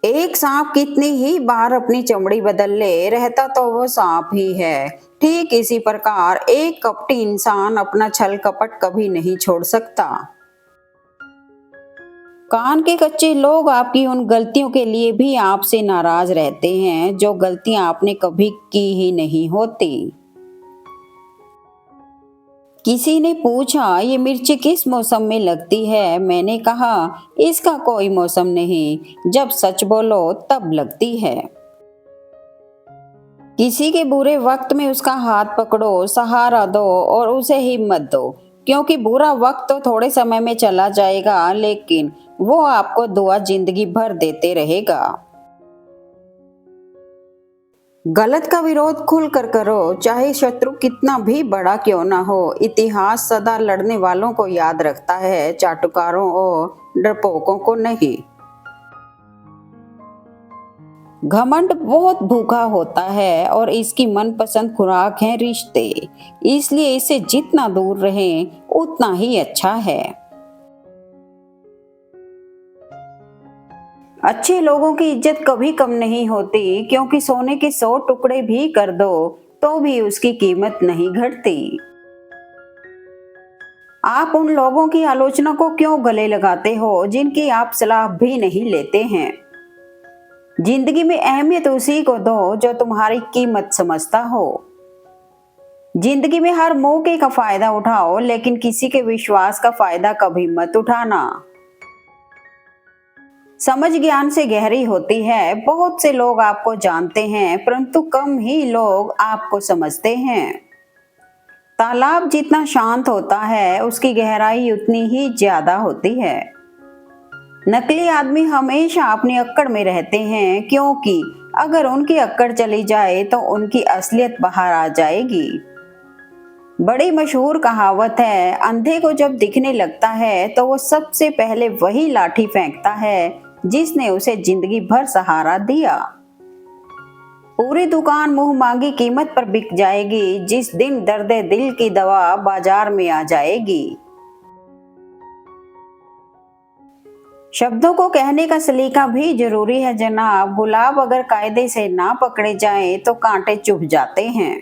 एक सांप कितनी ही बार अपनी चमड़ी बदल ले, रहता तो वो सांप ही है। ठीक इसी प्रकार एक कपटी इंसान अपना छल कपट कभी नहीं छोड़ सकता। कान के कच्चे लोग आपकी उन गलतियों के लिए भी आपसे नाराज रहते हैं जो गलतियां आपने कभी की ही नहीं होती। किसी ने पूछा, ये मिर्ची किस मौसम में लगती है? मैंने कहा, इसका कोई मौसम नहीं, जब सच बोलो तब लगती है। किसी के बुरे वक्त में उसका हाथ पकड़ो, सहारा दो और उसे हिम्मत दो, क्योंकि बुरा वक्त तो थोड़े समय में चला जाएगा, लेकिन वो आपको दुआ जिंदगी भर देते रहेगा। गलत का विरोध खुलकर करो, चाहे शत्रु कितना भी बड़ा क्यों ना हो। इतिहास सदा लड़ने वालों को याद रखता है, चाटुकारों और डरपोकों को नहीं। घमंड बहुत भूखा होता है और इसकी मनपसंद खुराक है रिश्ते, इसलिए इससे जितना दूर रहें उतना ही अच्छा है। अच्छे लोगों की इज्जत कभी कम नहीं होती, क्योंकि सोने के 100 टुकड़े भी कर दो तो भी उसकी कीमत नहीं घटती। आप उन लोगों की आलोचना को क्यों गले लगाते हो जिनकी आप सलाह भी नहीं लेते हैं? जिंदगी में अहमियत उसी को दो जो तुम्हारी कीमत समझता हो। जिंदगी में हर मौके का फायदा उठाओ, लेकिन किसी के विश्वास का फायदा कभी मत उठाना। समझ ज्ञान से गहरी होती है। बहुत से लोग आपको जानते हैं, परंतु कम ही लोग आपको समझते हैं। तालाब जितना शांत होता है, उसकी गहराई उतनी ही ज्यादा होती है। नकली आदमी हमेशा अपनी अक्कड़ में रहते हैं, क्योंकि अगर उनकी अक्कड़ चली जाए तो उनकी असलियत बाहर आ जाएगी। बड़ी मशहूर कहावत है, अंधे को जब दिखने लगता है तो वो सबसे पहले वही लाठी फेंकता है जिसने उसे जिंदगी भर सहारा दिया। पूरी दुकान मुंह मांगी कीमत पर बिक जाएगी जिस दिन दर्दे दिल की दवा बाजार में आ जाएगी। शब्दों को कहने का सलीका भी जरूरी है जनाब। गुलाब अगर कायदे से ना पकड़े जाएं तो कांटे चुभ जाते हैं।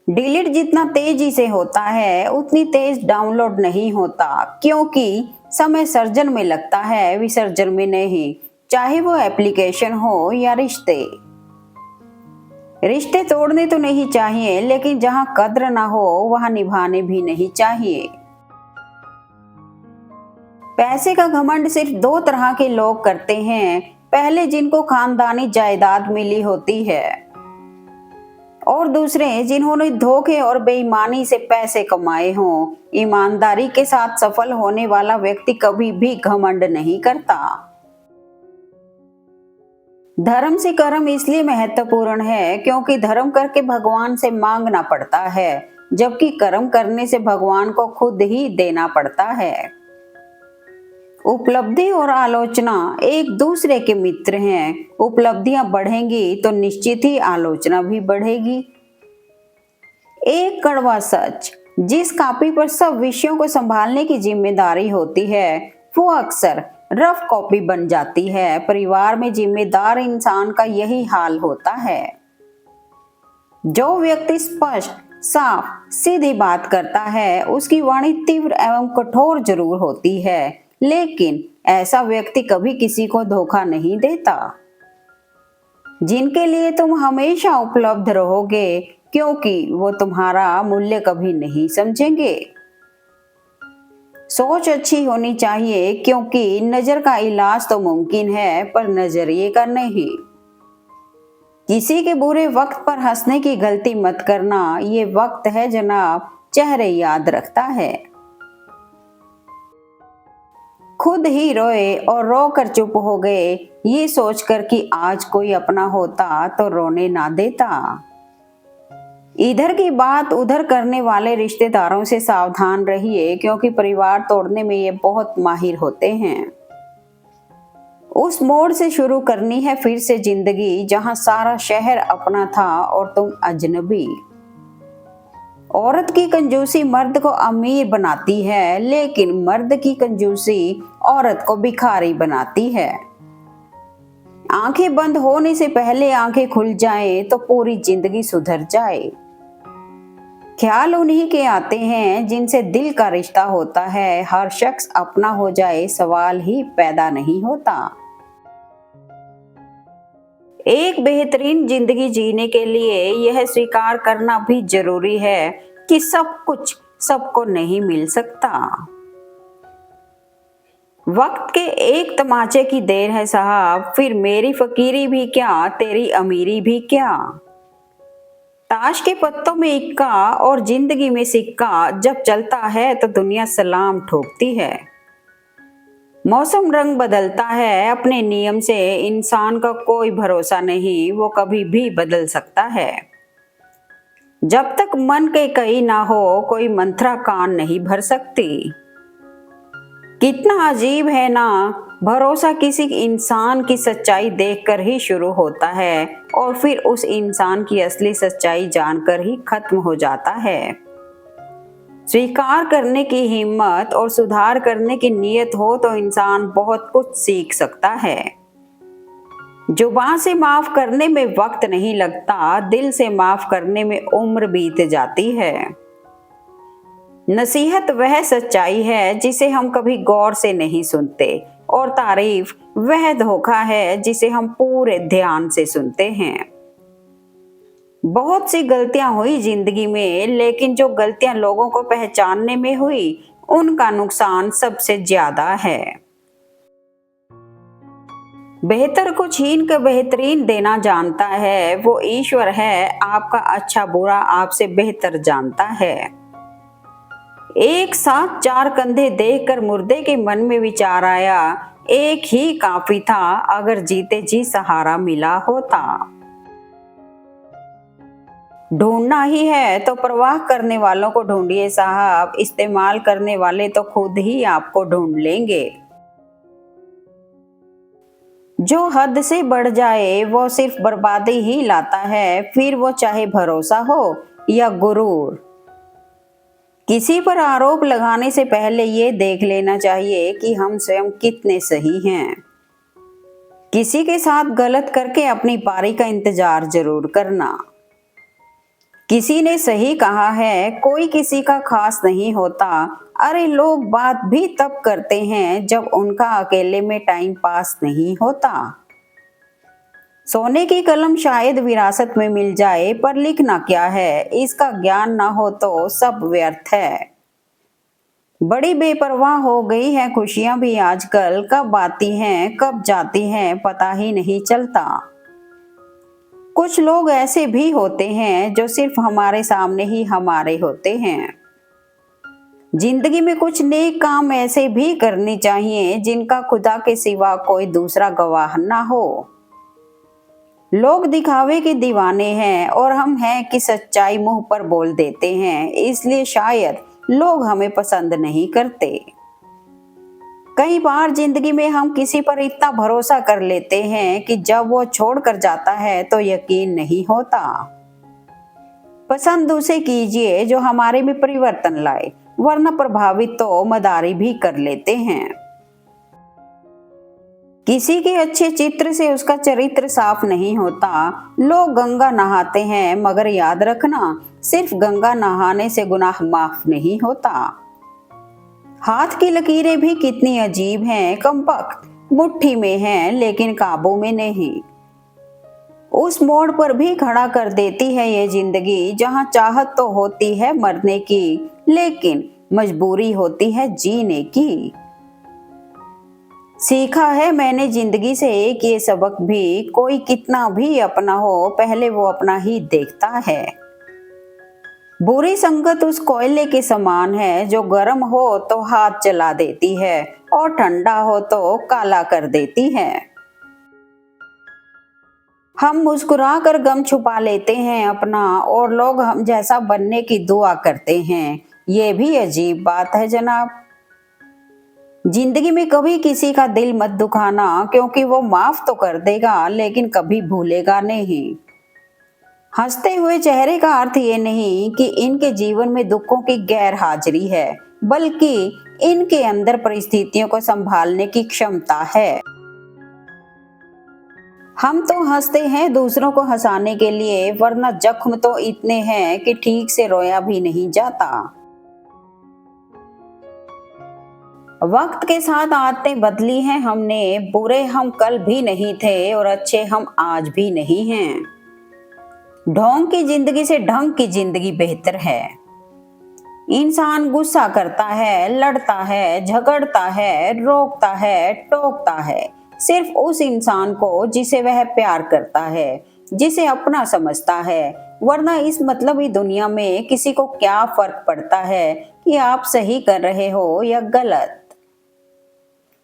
डिलीट जितना तेजी से होता है उतनी तेज डाउनलोड नहीं होता, क्योंकि समय सर्जन में लगता है, विसर्जन में नहीं, चाहे वो एप्लीकेशन हो या रिश्ते। रिश्ते तोड़ने तो नहीं चाहिए, लेकिन जहां कद्र ना हो वहां निभाने भी नहीं चाहिए। पैसे का घमंड सिर्फ 2 तरह के लोग करते हैं। पहले जिनको खानदानी जायदाद मिली होती है, और दूसरे जिन्होंने धोखे और बेईमानी से पैसे कमाए हों। ईमानदारी के साथ सफल होने वाला व्यक्ति कभी भी घमंड नहीं करता। धर्म से कर्म इसलिए महत्वपूर्ण है क्योंकि धर्म करके भगवान से मांगना पड़ता है, जबकि कर्म करने से भगवान को खुद ही देना पड़ता है। उपलब्धि और आलोचना एक दूसरे के मित्र हैं। उपलब्धियां बढ़ेंगी तो निश्चित ही आलोचना भी बढ़ेगी। एक कड़वा सच, जिस कॉपी पर सब विषयों को संभालने की जिम्मेदारी होती है वो अक्सर रफ कॉपी बन जाती है। परिवार में जिम्मेदार इंसान का यही हाल होता है। जो व्यक्ति स्पष्ट, साफ, सीधी बात करता है उसकी वाणी तीव्र एवं कठोर जरूर होती है, लेकिन ऐसा व्यक्ति कभी किसी को धोखा नहीं देता। जिनके लिए तुम हमेशा उपलब्ध रहोगे, क्योंकि वो तुम्हारा मूल्य कभी नहीं समझेंगे। सोच अच्छी होनी चाहिए, क्योंकि नजर का इलाज तो मुमकिन है पर नजरिए का नहीं। किसी के बुरे वक्त पर हंसने की गलती मत करना। ये वक्त है जनाब, चेहरे याद रखता है। खुद ही रोए और रो कर चुप हो गए, ये सोचकर कि आज कोई अपना होता तो रोने ना देता। इधर की बात उधर करने वाले रिश्तेदारों से सावधान रहिए, क्योंकि परिवार तोड़ने में ये बहुत माहिर होते हैं। उस मोड़ से शुरू करनी है फिर से जिंदगी जहां सारा शहर अपना था और तुम अजनबी। औरत की कंजूसी मर्द को अमीर बनाती है, लेकिन मर्द की कंजूसी औरत को भिखारी बनाती है। आंखें बंद होने से पहले आंखें खुल जाएं तो पूरी जिंदगी सुधर जाए। ख्याल उन्हीं के आते हैं जिनसे दिल का रिश्ता होता है, हर शख्स अपना हो जाए सवाल ही पैदा नहीं होता। एक बेहतरीन जिंदगी जीने के लिए यह स्वीकार करना भी जरूरी है कि सब कुछ सबको नहीं मिल सकता। वक्त के एक तमाचे की देर है साहब, फिर मेरी फकीरी भी क्या, तेरी अमीरी भी क्या। ताश के पत्तों में इक्का और जिंदगी में सिक्का, जब चलता है तो दुनिया सलाम ठोकती है। मौसम रंग बदलता है अपने नियम से, इंसान का कोई भरोसा नहीं, वो कभी भी बदल सकता है। जब तक मन के कई ना हो कोई मंत्रा कान नहीं भर सकती। कितना अजीब है ना, भरोसा किसी इंसान की सच्चाई देखकर ही शुरू होता है और फिर उस इंसान की असली सच्चाई जानकर ही खत्म हो जाता है। स्वीकार करने की हिम्मत और सुधार करने की नीयत हो तो इंसान बहुत कुछ सीख सकता है। जुबान से माफ करने में वक्त नहीं लगता, दिल से माफ करने में उम्र बीत जाती है। नसीहत वह सच्चाई है जिसे हम कभी गौर से नहीं सुनते और तारीफ वह धोखा है जिसे हम पूरे ध्यान से सुनते हैं। बहुत सी गलतियां हुई जिंदगी में, लेकिन जो गलतियां लोगों को पहचानने में हुई उनका नुकसान सबसे ज्यादा है। बेहतर को छीन कर बेहतरीन देना जानता है वो ईश्वर है, आपका अच्छा बुरा आपसे बेहतर जानता है। एक साथ चार कंधे देखकर मुर्दे के मन में विचार आया, एक ही काफी था अगर जीते जी सहारा मिला होता। ढूंढना ही है तो परवाह करने वालों को ढूंढिए साहब, इस्तेमाल करने वाले तो खुद ही आपको ढूंढ लेंगे। जो हद से बढ़ जाए वो सिर्फ बर्बादी ही लाता है, फिर वो चाहे भरोसा हो या गुरूर। किसी पर आरोप लगाने से पहले ये देख लेना चाहिए कि हम स्वयं कितने सही हैं। किसी के साथ गलत करके अपनी पारी का इंतजार जरूर करना। किसी ने सही कहा है, कोई किसी का खास नहीं होता। अरे लोग बात भी तब करते हैं जब उनका अकेले में टाइम पास नहीं होता। सोने की कलम शायद विरासत में मिल जाए, पर लिखना क्या है, इसका ज्ञान ना हो तो सब व्यर्थ है। बड़ी बेपरवाह हो गई है खुशियां भी आजकल, कब आती हैं कब जाती हैं पता ही नहीं चलता। कुछ लोग ऐसे भी होते हैं जो सिर्फ हमारे सामने ही हमारे होते हैं। जिंदगी में कुछ नेक काम ऐसे भी करने चाहिए जिनका खुदा के सिवा कोई दूसरा गवाह ना हो। लोग दिखावे के दीवाने हैं और हम हैं कि सच्चाई मुंह पर बोल देते हैं, इसलिए शायद लोग हमें पसंद नहीं करते। कई बार जिंदगी में हम किसी पर इतना भरोसा कर लेते हैं कि जब वो छोड़कर जाता है तो यकीन नहीं होता। पसंद उसे कीजिए जो हमारे में परिवर्तन लाए, वरना प्रभावित तो मदारी भी कर लेते हैं। किसी के अच्छे चित्र से उसका चरित्र साफ नहीं होता। लोग गंगा नहाते हैं, मगर याद रखना सिर्फ गंगा नहाने से गुनाह माफ नहीं होता। हाथ की लकीरें भी कितनी अजीब हैं, कमबख्त मुट्ठी में हैं लेकिन काबू में नहीं। उस मोड़ पर भी खड़ा कर देती है ये जिंदगी जहां चाहत तो होती है मरने की, लेकिन मजबूरी होती है जीने की। सीखा है मैंने जिंदगी से एक ये सबक भी, कोई कितना भी अपना हो पहले वो अपना ही देखता है। बुरी संगत उस कोयले के समान है जो गर्म हो तो हाथ जला देती है और ठंडा हो तो काला कर देती है। हम मुस्कुरा कर गम छुपा लेते हैं अपना और लोग हम जैसा बनने की दुआ करते हैं। ये भी अजीब बात है जनाब। जिंदगी में कभी किसी का दिल मत दुखाना, क्योंकि वो माफ तो कर देगा लेकिन कभी भूलेगा नहीं। हंसते हुए चेहरे का अर्थ ये नहीं कि इनके जीवन में दुखों की गैर हाजिरी है, बल्कि इनके अंदर परिस्थितियों को संभालने की क्षमता है। हम तो हंसते हैं दूसरों को हंसाने के लिए, वरना जख्म तो इतने हैं कि ठीक से रोया भी नहीं जाता। वक्त के साथ आदतें बदली हैं हमने, बुरे हम कल भी नहीं थे और अच्छे हम आज भी नहीं हैं। ढोंग की जिंदगी से ढंग की जिंदगी बेहतर है। इंसान गुस्सा करता है, लड़ता है, झगड़ता है, रोकता है, टोकता है, सिर्फ उस इंसान को जिसे वह प्यार करता है, जिसे अपना समझता है। वरना इस मतलबी दुनिया में किसी को क्या फर्क पड़ता है कि आप सही कर रहे हो या गलत।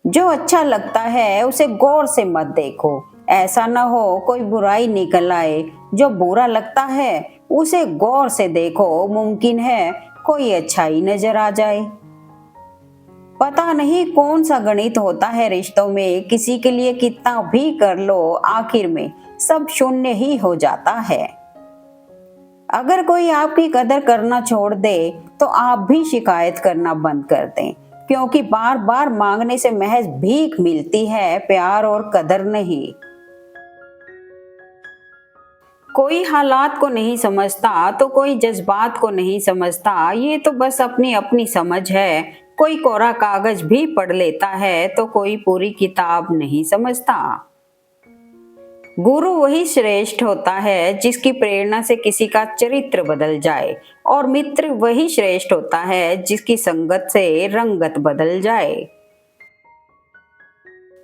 जो अच्छा लगता है उसे गौर से मत देखो, ऐसा न हो कोई बुराई निकल आए। जो बुरा लगता है उसे गौर से देखो, मुमकिन है कोई अच्छाई नजर आ जाए। पता नहीं कौन सा गणित होता है रिश्तों में, किसी के लिए कितना भी कर लो आखिर में सब शून्य ही हो जाता है। अगर कोई आपकी कदर करना छोड़ दे तो आप भी शिकायत करना बंद कर दें, क्योंकि बार बार मांगने से महज भीख मिलती है, प्यार और कदर नहीं। कोई हालात को नहीं समझता तो कोई जज्बात को नहीं समझता, ये तो बस अपनी अपनी समझ है। कोई कोरा कागज भी पढ़ लेता है तो कोई पूरी किताब नहीं समझता। गुरु वही श्रेष्ठ होता है जिसकी प्रेरणा से किसी का चरित्र बदल जाए, और मित्र वही श्रेष्ठ होता है जिसकी संगत से रंगत बदल जाए।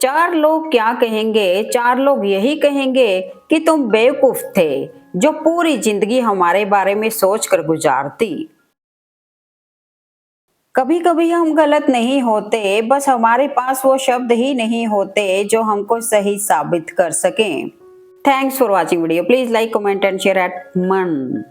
चार लोग क्या कहेंगे? चार लोग यही कहेंगे कि तुम बेवकूफ थे, जो पूरी जिंदगी हमारे बारे में सोचकर गुजारती। कभी कभी हम गलत नहीं होते, बस हमारे पास वो शब्द ही नहीं होते जो हमको सही साबित कर सकें। Thanks for watching video. Please like, comment and share eight मन।